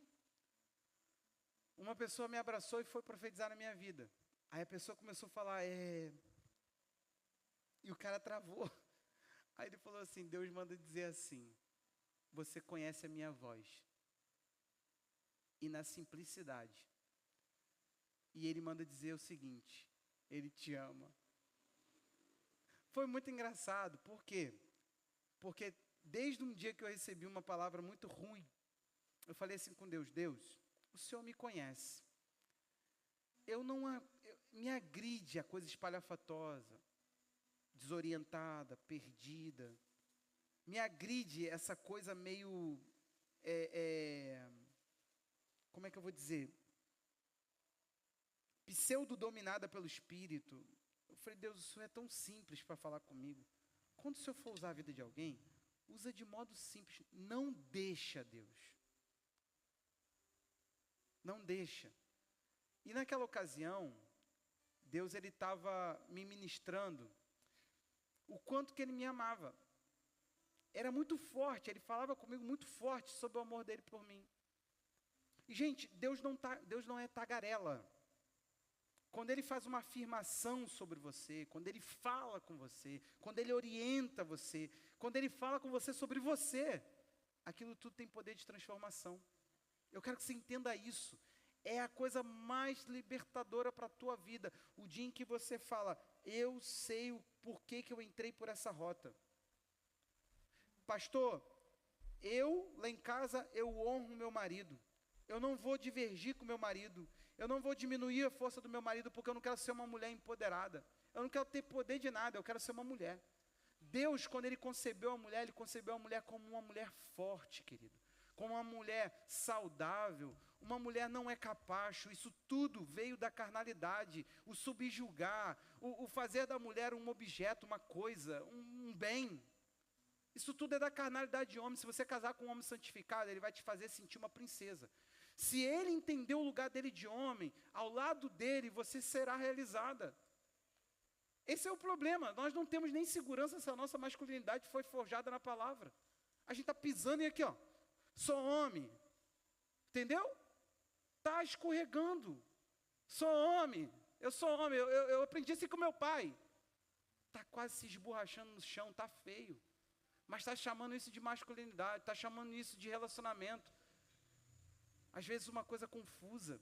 uma pessoa me abraçou e foi profetizar na minha vida. Aí a pessoa começou a falar, E o cara travou. Aí ele falou assim, Deus manda dizer assim, você conhece a minha voz. E na simplicidade. E ele manda dizer o seguinte, ele te ama. Foi muito engraçado, por quê? Porque desde um dia que eu recebi uma palavra muito ruim, eu falei assim com Deus, Deus, o Senhor me conhece. Me agride a coisa espalhafatosa, desorientada, perdida. Me agride essa coisa meio, como é que eu vou dizer? Pseudo-dominada pelo Espírito. Eu falei, Deus, o Senhor é tão simples para falar comigo. Quando o Senhor for usar a vida de alguém, usa de modo simples. Não deixa, Deus. Não deixa. E naquela ocasião, Deus ele estava me ministrando o quanto que Ele me amava. Era muito forte, Ele falava comigo muito forte sobre o amor dEle por mim. E, gente, Deus não é tagarela. Quando Ele faz uma afirmação sobre você, quando Ele fala com você, quando Ele orienta você, quando Ele fala com você sobre você, aquilo tudo tem poder de transformação. Eu quero que você entenda isso. É a coisa mais libertadora para a tua vida. O dia em que você fala, eu sei o porquê que eu entrei por essa rota. Pastor, lá em casa, eu honro meu marido. Eu não vou divergir com meu marido. Eu não vou diminuir a força do meu marido porque eu não quero ser uma mulher empoderada. Eu não quero ter poder de nada, eu quero ser uma mulher. Deus, quando Ele concebeu a mulher, Ele concebeu a mulher como uma mulher forte, querido. Como uma mulher saudável. Uma mulher não é capacho. Isso tudo veio da carnalidade. O subjugar, o fazer da mulher um objeto, uma coisa, um bem. Isso tudo é da carnalidade de homem. Se você casar com um homem santificado, ele vai te fazer sentir uma princesa. Se ele entender o lugar dele de homem, ao lado dele você será realizada. Esse é o problema. Nós não temos nem segurança se a nossa masculinidade foi forjada na palavra. A gente está pisando e aqui, ó. Sou homem. Entendeu? Está escorregando. Sou homem. Eu sou homem. Eu aprendi assim com meu pai. Está quase se esborrachando no chão. Está feio. Mas está chamando isso de masculinidade. Está chamando isso de relacionamento. Às vezes uma coisa confusa.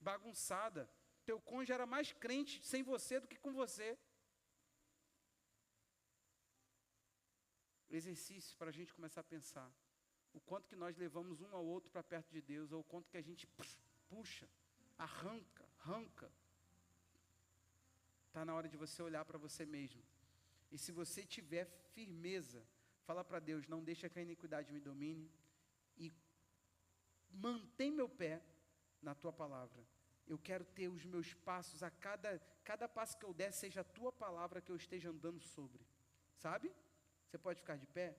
Bagunçada. Teu cônjuge era mais crente sem você do que com você. Exercício para a gente começar a pensar. O quanto que nós levamos um ao outro para perto de Deus. Ou o quanto que a gente puxa, arranca. Está na hora de você olhar para você mesmo. E se você tiver firmeza, fala para Deus, não deixa que a iniquidade me domine. E mantém meu pé na tua palavra. Eu quero ter os meus passos, a cada passo que eu der, seja a tua palavra que eu esteja andando sobre. Sabe? Você pode ficar de pé?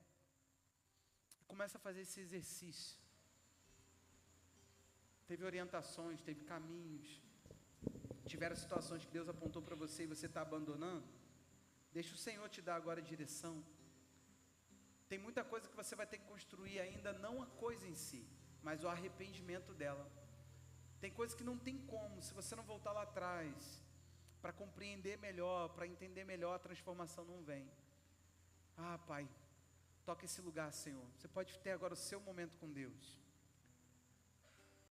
Começa a fazer esse exercício. Teve orientações, teve caminhos. Tiveram situações que Deus apontou para você e você está abandonando. Deixa o Senhor te dar agora a direção. Tem muita coisa que você vai ter que construir ainda, não a coisa em si, mas o arrependimento dela. Tem coisas que não tem como, se você não voltar lá atrás, para compreender melhor, para entender melhor, a transformação não vem. Ah, Pai, toca esse lugar, Senhor. Você pode ter agora o seu momento com Deus.